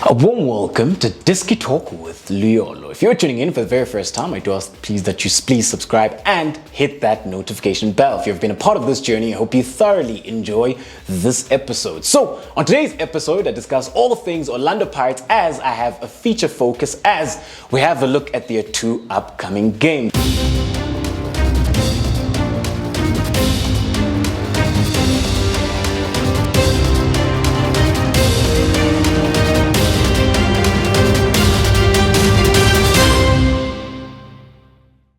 A warm welcome to Disky Talk with Liolo. If you're tuning in for the very first time, I do ask please that you please subscribe and hit that notification bell. If you've been a part of this journey, I hope you thoroughly enjoy this episode. So, on today's episode, I discuss all things Orlando Pirates as I have a feature focus as we have a look at their two upcoming games.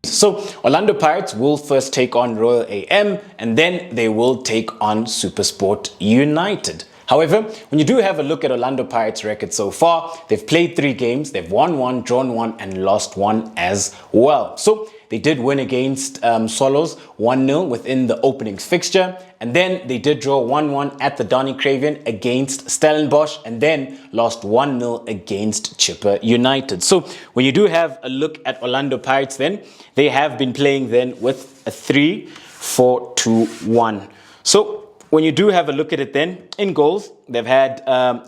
So, Orlando Pirates will first take on Royal AM and then they will take on SuperSport United. However, when you do have a look at Orlando Pirates' record so far, they've played 3 games, they've won 1, drawn 1 and lost 1 as well. So, they did win against Swallows 1-0 within the opening fixture, and then they did draw 1-1 at the Donny Craven against Stellenbosch, and then lost 1-0 against Chipper United. So when you do have a look at Orlando Pirates, then they have been playing then with a 3-4-2-1. So when you do have a look at it, then in goals they've had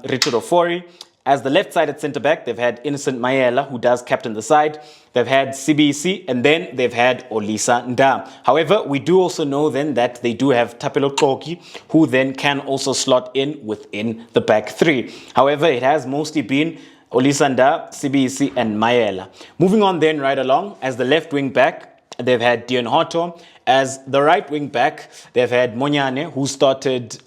Richard Ofori. As the left-sided centre-back, they've had Innocent Mayela, who does captain the side. They've had CBC, and then they've had Olisa Nda. However, we do also know then that they do have Tapelo Koki, who then can also slot in within the back 3. However, it has mostly been Olisa Nda, CBC, and Mayela. Moving on then right along, as the left wing back, they've had Dion Hotto. As the right wing back, they've had Monyane, who started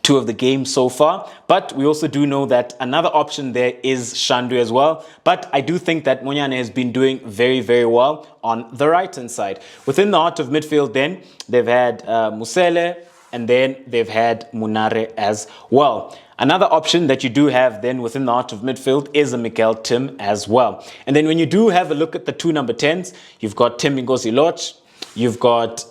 2 of the games so far, but we also do know that another option there is Shandu as well. But I do think that Monyane has been doing very, very well on the right hand side. Within the heart of midfield, then they've had Musele, and then they've had Munare as well. Another option that you do have then within the heart of midfield is a Miguel Tim as well. And then when you do have a look at the 2 number 10s, you've got Tim Ngozi Loch, you've got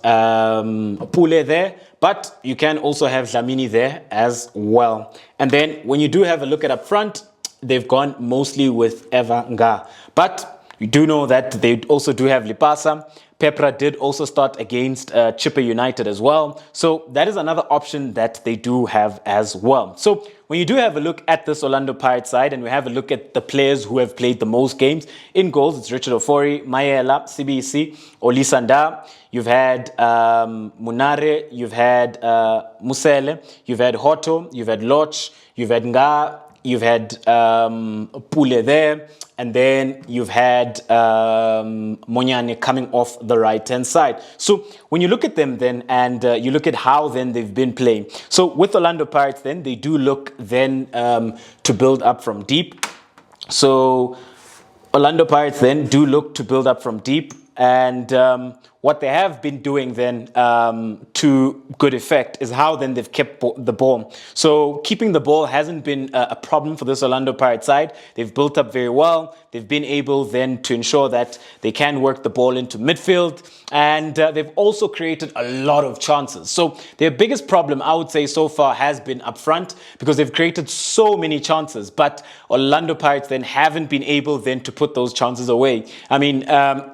Pule there, but you can also have Dlamini there as well. And then when you do have a look at up front, they've gone mostly with Eva Nga. But you do know that they also do have Lipasa. Pepra did also start against Chipper United as well. So that is another option that they do have as well. So when you do have a look at this Orlando Pirates side and we have a look at the players who have played the most games, in goals, it's Richard Ofori, Mayela, CBC, Olisa Nda. You've had Munare, you've had Musele, you've had Hotto, you've had Loch, you've had Nga, you've had Pule there, and then you've had Monyane coming off the right-hand side. So when you look at them then and you look at how then they've been playing. So with Orlando Pirates then, they do look then to build up from deep. So Orlando Pirates then do look to build up from deep. And what they have been doing then to good effect is how then they've kept the ball. So keeping the ball hasn't been a problem for this Orlando Pirates side. They've built up very well. They've been able then to ensure that they can work the ball into midfield. And they've also created a lot of chances. So their biggest problem, I would say so far, has been up front because they've created so many chances. But Orlando Pirates then haven't been able then to put those chances away. I mean,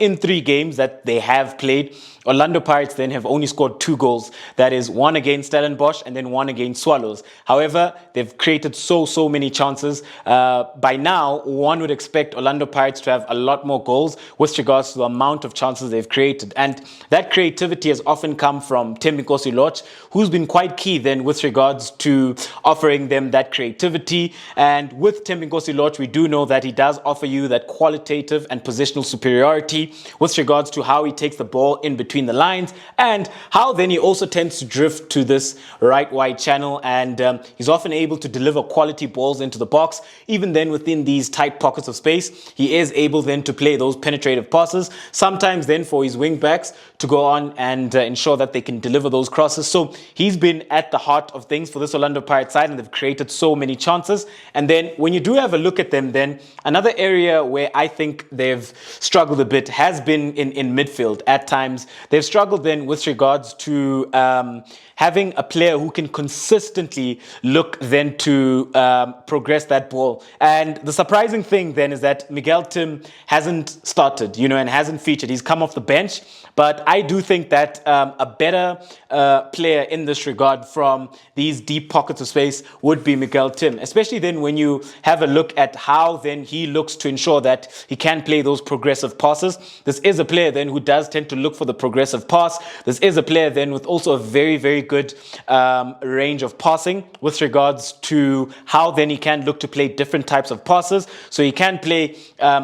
in 3 games that they have played, Orlando Pirates then have only scored 2 goals. That is 1 against Stellenbosch and then 1 against Swallows. However, they've created so many chances. By now, one would expect Orlando Pirates to have a lot more goals with regards to the amount of chances they've created. And that creativity has often come from Tim Ngozi Loch, who's been quite key then with regards to offering them that creativity. And with Tim Ngozi Loch, we do know that he does offer you that qualitative and positional superiority with regards to how he takes the ball in between the lines and how then he also tends to drift to this right wide channel, and he's often able to deliver quality balls into the box. Even then within these tight pockets of space, he is able then to play those penetrative passes, sometimes then for his wing backs to go on and ensure that they can deliver those crosses. So he's been at the heart of things for this Orlando Pirates side, and they've created so many chances. And then when you do have a look at them, then another area where I think they've struggled a bit has been in midfield at times, they've struggled then with regards to having a player who can consistently look then to progress that ball. And the surprising thing then is that Miguel Tim hasn't started, and hasn't featured. He's come off the bench. But I do think that a better player in this regard from these deep pockets of space would be Miguel Tim, especially then when you have a look at how then he looks to ensure that he can play those progressive passes. This is a player then who does tend to look for the progressive pass. This is a player then with also a very, very good range of passing with regards to how then he can look to play different types of passes. So he can play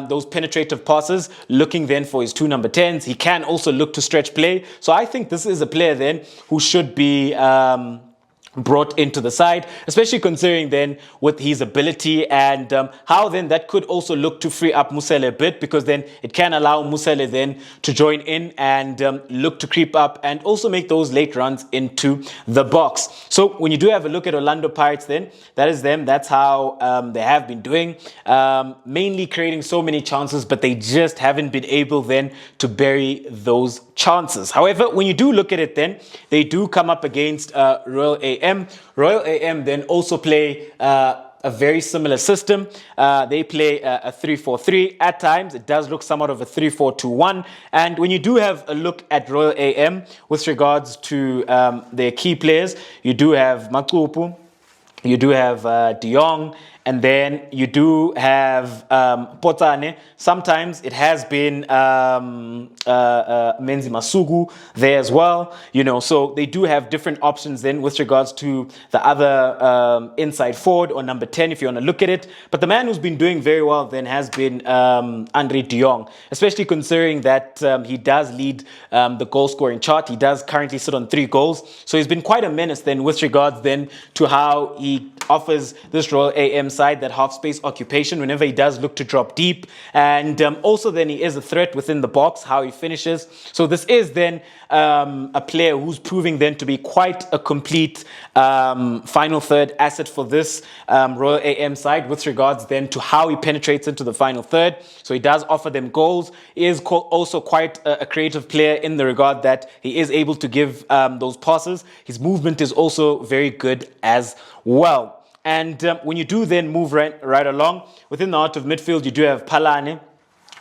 those penetrative passes, looking then for his 2 number 10s. He can also look to stretch play. So I think this is a player then who should be brought into the side, especially considering then with his ability and how then that could also look to free up Musele a bit, because then it can allow Musele then to join in and look to creep up and also make those late runs into the box. So when you do have a look at Orlando Pirates then, that is them. That's how they have been doing, mainly creating so many chances, but they just haven't been able then to bury those chances. However, when you do look at it then, they do come up against Royal AM. Royal AM then also play a very similar system. They play a 3-4-3. At times, it does look somewhat of a 3-4-2-1. And when you do have a look at Royal AM with regards to their key players, you do have Makupu, you do have De Jong, and then you do have Potane. Sometimes it has been Menzi Masugu there as well. So they do have different options then with regards to the other inside forward or number 10 if you want to look at it. But the man who's been doing very well then has been Andre De Jong, especially considering that he does lead the goal scoring chart. He does currently sit on 3 goals. So he's been quite a menace then with regards then to how he offers this Royal AM side that half space occupation whenever he does look to drop deep. And also then he is a threat within the box, how he finishes. So this is then a player who's proving then to be quite a complete final third asset for this Royal AM side with regards then to how he penetrates into the final third. So he does offer them goals. He is also quite a creative player in the regard that he is able to give those passes. His movement is also very good as well. And when you do then move right along, within the heart of midfield, you do have Palane.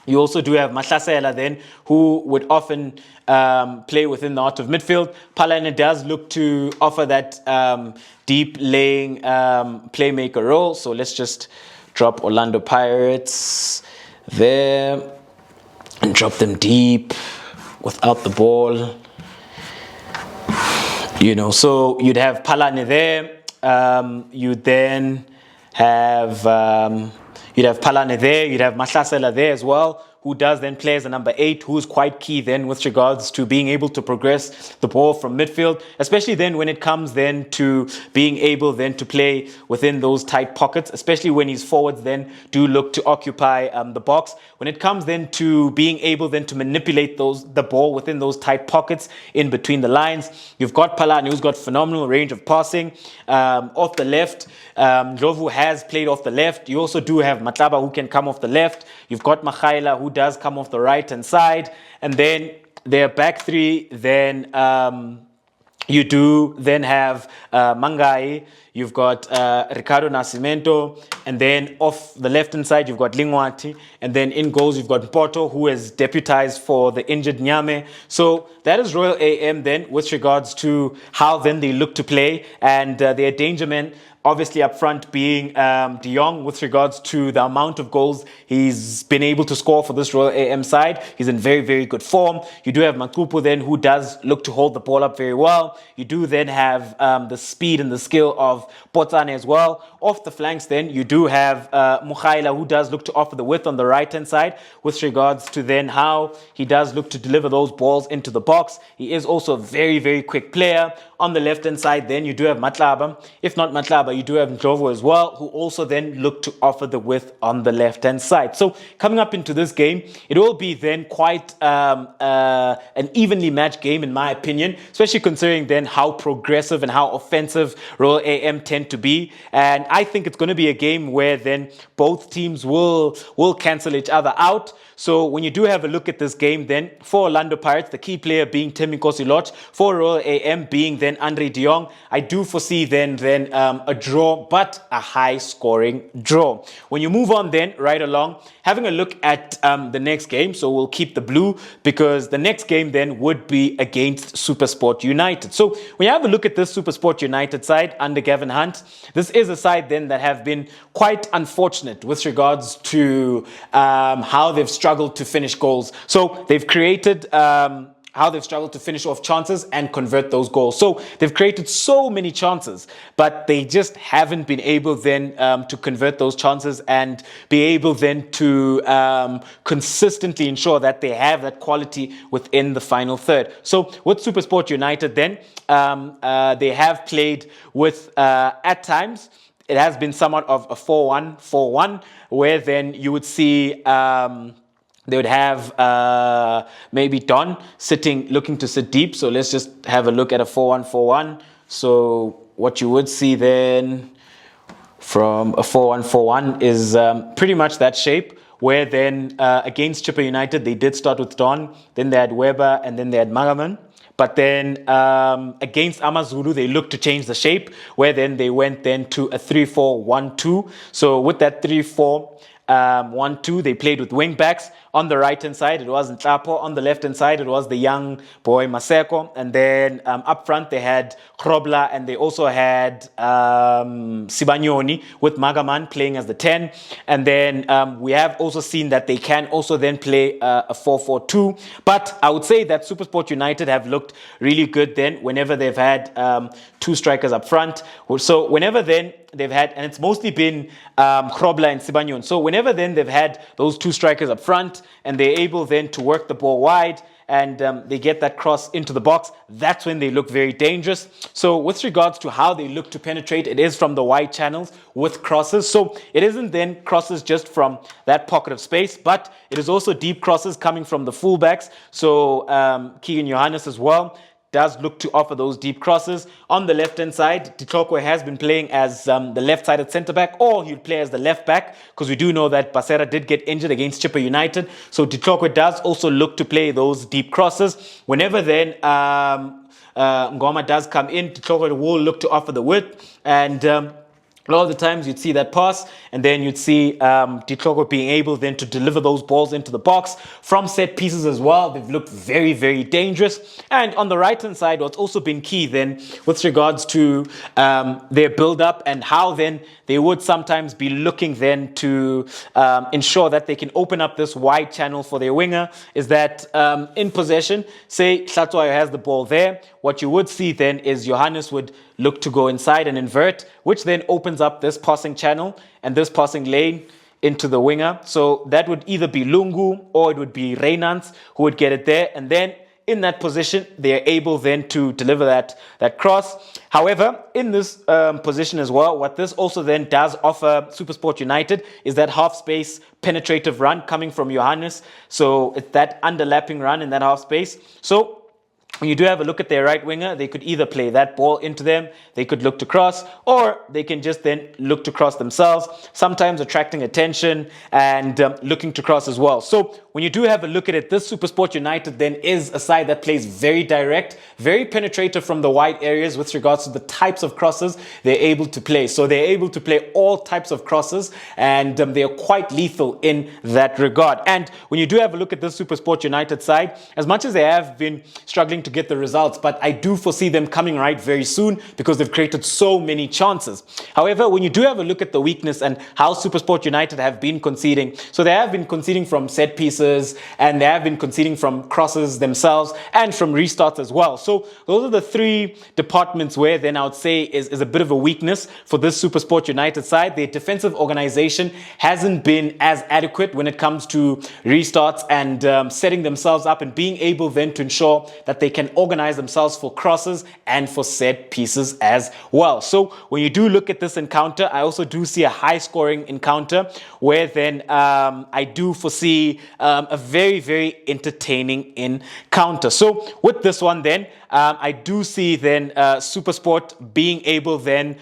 You also do have Mahlasela then, who would often play within the heart of midfield. Palane does look to offer that deep laying playmaker role. So let's just drop Orlando Pirates there and drop them deep without the ball. So you'd have Palane there. You'd then have Palane there. You'd have Mahlasela there as well, who does then play as a number 8, who is quite key then with regards to being able to progress the ball from midfield, especially then when it comes then to being able then to play within those tight pockets, especially when his forwards then do look to occupy the box. When it comes then to being able then to manipulate the ball within those tight pockets in between the lines, you've got Palane, who's got phenomenal range of passing off the left. Ndlovu has played off the left. You also do have Matlaba, who can come off the left. You've got Makhaila, who does come off the right hand side. And then their back 3, then you do then have Mangai, you've got Ricardo Nascimento, and then off the left-hand side, you've got Lingwati, and then in goals, you've got Poto, who has deputized for the injured Nyame. So that is Royal AM then with regards to how then they look to play, and their danger men obviously up front being De Jong with regards to the amount of goals he's been able to score for this Royal AM side. He's in very, very good form. You do have Makupu then, who does look to hold the ball up very well. You do then have the speed and the skill of Potane as well. Off the flanks then, you do have Mukhaila, who does look to offer the width on the right-hand side with regards to then how he does look to deliver those balls into the box. He is also a very, very quick player. On the left-hand side, then you do have Matlaba. If not Matlaba, you do have Ndlovu as well, who also then look to offer the width on the left-hand side. So coming up into this game, it will be then quite an evenly matched game, in my opinion, especially considering then how progressive and how offensive Royal AM tend to be. And I think it's going to be a game where then both teams will cancel each other out. So when you do have a look at this game, then for Orlando Pirates, the key player being Tim Nkosi-Lorch, for Royal AM being then Andre de Jong, I do foresee then a draw, but a high-scoring draw. When you move on then right along, having a look at the next game, so we'll keep the blue because the next game then would be against SuperSport United. So when you have a look at this SuperSport United side under Gavin Hunt, this is a side then that have been quite unfortunate with regards to how they've struggled to finish goals. So they've created how they've struggled to finish off chances and convert those goals. So they've created so many chances, but they just haven't been able then to convert those chances and be able then to consistently ensure that they have that quality within the final third. So with SuperSport United then, they have played with, at times, it has been somewhat of a 4-1, where then you would see they would have maybe Don looking to sit deep. So let's just have a look at a 4-1-4-1. So what you would see then from a 4-1-4-1 is pretty much that shape, where then against Chippa United, they did start with Don, then they had Weber, and then they had Magaman. But then against Amazulu, they looked to change the shape, where then they went then to a 3-4-1-2. So with that 3-4-1-2, they played with wing backs. On the right-hand side, it was Nhlapo. On the left-hand side, it was the young boy Maseko. And then up front, they had Krobla, and they also had Sibanyoni with Magaman playing as the 10. And then we have also seen that they can also then play a 4-4-2. But I would say that SuperSport United have looked really good then whenever they've had two strikers up front. So whenever then they've had, and it's mostly been Krobla and Sibanyoni. So whenever then they've had those two strikers up front, and they're able then to work the ball wide, and they get that cross into the box, that's when they look very dangerous. So with regards to how they look to penetrate, it is from the wide channels with crosses. So it isn't then crosses just from that pocket of space, but it is also deep crosses coming from the fullbacks. So Keegan Johannes as well does look to offer those deep crosses. On the left-hand side, Ditlhokwe has been playing as the left-sided centre-back, or he'll play as the left-back, because we do know that Basera did get injured against Chippa United. So Ditlhokwe does also look to play those deep crosses. Whenever then Ngoma does come in, Ditlhokwe will look to offer the width, and a lot of the times you'd see that pass, and then you'd see Ditlhokwe being able then to deliver those balls into the box from set pieces as well. They've looked very, very dangerous. And on the right-hand side, what's also been key then with regards to their build-up and how then they would sometimes be looking then to ensure that they can open up this wide channel for their winger is that in possession, say Hlatsoayo has the ball there, what you would see then is Johannes would look to go inside and invert, which then opens up this passing channel and this passing lane into the winger. So that would either be Lungu or it would be Reynants who would get it there. And then in that position, they are able then to deliver that cross. However, in this position as well, what this also then does offer SuperSport United is that half space penetrative run coming from Johannes. So it's that underlapping run in that half space. So when you do have a look at their right winger, they could either play that ball into them, they could look to cross, or they can just then look to cross themselves, sometimes attracting attention and looking to cross as well. So when you do have a look at it, this SuperSport United then is a side that plays very direct, very penetrative from the wide areas with regards to the types of crosses they're able to play. So they're able to play all types of crosses, and they are quite lethal in that regard. And when you do have a look at this SuperSport United side, as much as they have been struggling to get the results, but I do foresee them coming right very soon because they've created so many chances. However, when you do have a look at the weakness and how SuperSport United have been conceding, so they have been conceding from set pieces and they have been conceding from crosses themselves and from restarts as well. So those are the three departments where then I would say is a bit of a weakness for this SuperSport United side. Their defensive organization hasn't been as adequate when it comes to restarts and setting themselves up and being able then to ensure that they can organize themselves for crosses and for set pieces as well. So when you do look at this encounter, I also do see a high scoring encounter where then I do foresee a very, very entertaining encounter. So with this one then, I do see then SuperSport being able then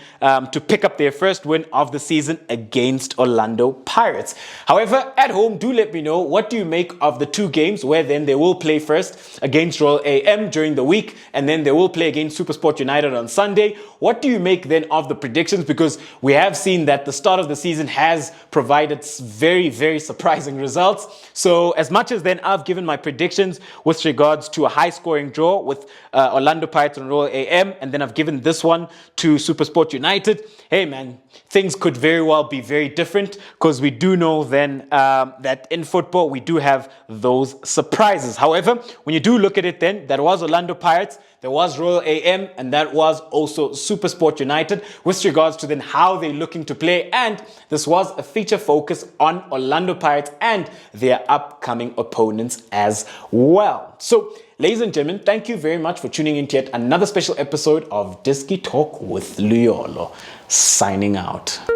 to pick up their first win of the season against Orlando Pirates. However, at home, do let me know, what do you make of the two games where then they will play first against Royal AM during the week, and then they will play against SuperSport United on Sunday? What do you make then of the predictions? Because we have seen that the start of the season has provided very, very surprising results. So as much as then I've given my predictions with regards to a high scoring draw with Orlando Pirates and Royal AM, and then I've given this one to SuperSport United, hey man, things could very well be very different, because we do know then that in football we do have those surprises. However, when you do look at it then, that was Orlando Pirates, there was Royal AM, and that was also SuperSport United with regards to then how they're looking to play. And this was a feature focus on Orlando Pirates and their upcoming opponents as well. So, ladies and gentlemen, thank you very much for tuning in to yet another special episode of Diski Talk with Luyolo. Signing out.